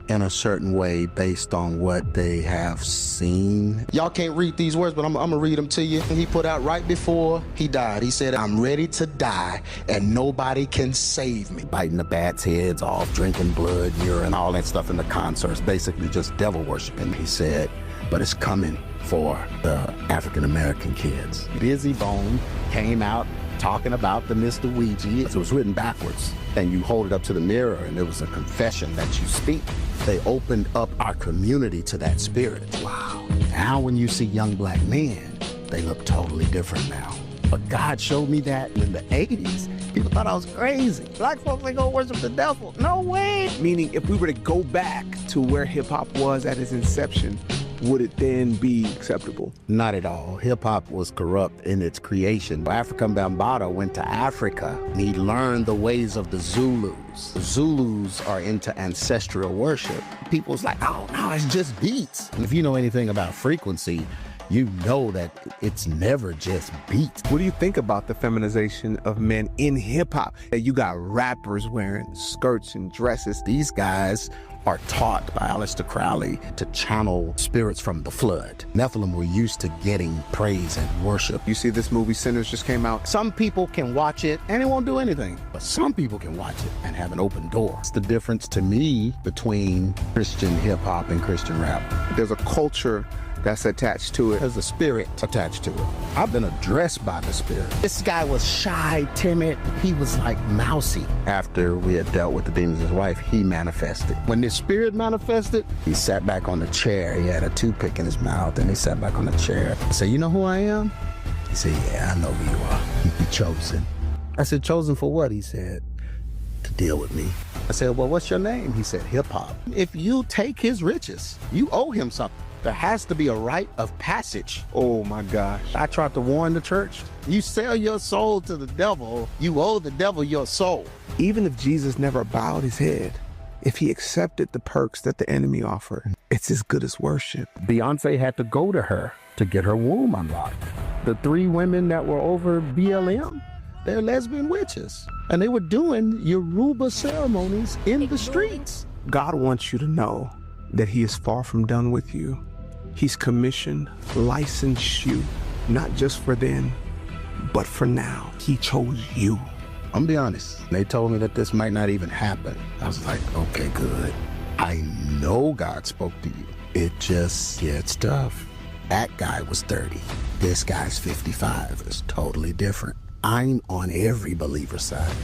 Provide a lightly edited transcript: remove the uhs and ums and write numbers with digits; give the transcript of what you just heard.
in a certain way based on what they have seen. Y'all can't read these words, but I'm gonna read them to you. He put out right before he died. He said, "I'm ready to die and nobody can save me." Biting the bats' heads off, drinking blood, urine, all that stuff in the concerts, basically just devil worshiping. He said, but it's coming for the African-American kids. Bizzy Bone came out talking about the Mr. Ouija. It was written backwards, and you hold it up to the mirror, and it was a confession that you speak. They opened up our community to that spirit. Wow. Now when you see young black men, they look totally different now. But God showed me that in the 80s. People thought I was crazy. Black folks ain't gonna worship the devil. No way. Meaning, if we were to go back to where hip-hop was at its inception, would it then be acceptable? Not at all. Hip-hop was corrupt in its creation. Afrika Bambaataa went to Africa, and he learned the ways of the Zulus. The Zulus are into ancestral worship. People's like, oh, no, it's just beats. And if you know anything about frequency, you know that it's never just beats. What do you think about the feminization of men in hip-hop? You got rappers wearing skirts and dresses. These guys are taught by Aleister Crowley to channel spirits from the flood. Nephilim were used to getting praise and worship. You see this movie Sinners just came out. Some people can watch it and it won't do anything, but some people can watch it and have an open door. It's the difference to me between Christian hip-hop and Christian rap. There's a culture that's attached to it. There's a spirit attached to it. I've been addressed by the spirit. This guy was shy, timid. He was like mousy. After we had dealt with the demons, his wife, he manifested. When this spirit manifested, he sat back on the chair. He had a toothpick in his mouth and he sat back on the chair. I said, "You know who I am?" He said, "Yeah, I know who you are. You're chosen." I said, "Chosen for what?" He said, "To deal with me." I said, "Well, what's your name?" He said, "Hip Hop." If you take his riches, you owe him something. There has to be a rite of passage. Oh my gosh. I tried to warn the church. You sell your soul to the devil, you owe the devil your soul. Even if Jesus never bowed his head, if he accepted the perks that the enemy offered, it's as good as worship. Beyonce had to go to her to get her womb unlocked. The 3 women that were over BLM, they're lesbian witches. And they were doing Yoruba ceremonies in the streets. God wants you to know that he is far from done with you. He's commissioned, licensed you, not just for then, but for now. He chose you. I'm gonna be honest. They told me that this might not even happen. I was like, okay, good. I know God spoke to you. It just gets tough. That guy was 30. This guy's 55. It's totally different. I'm on every believer's side.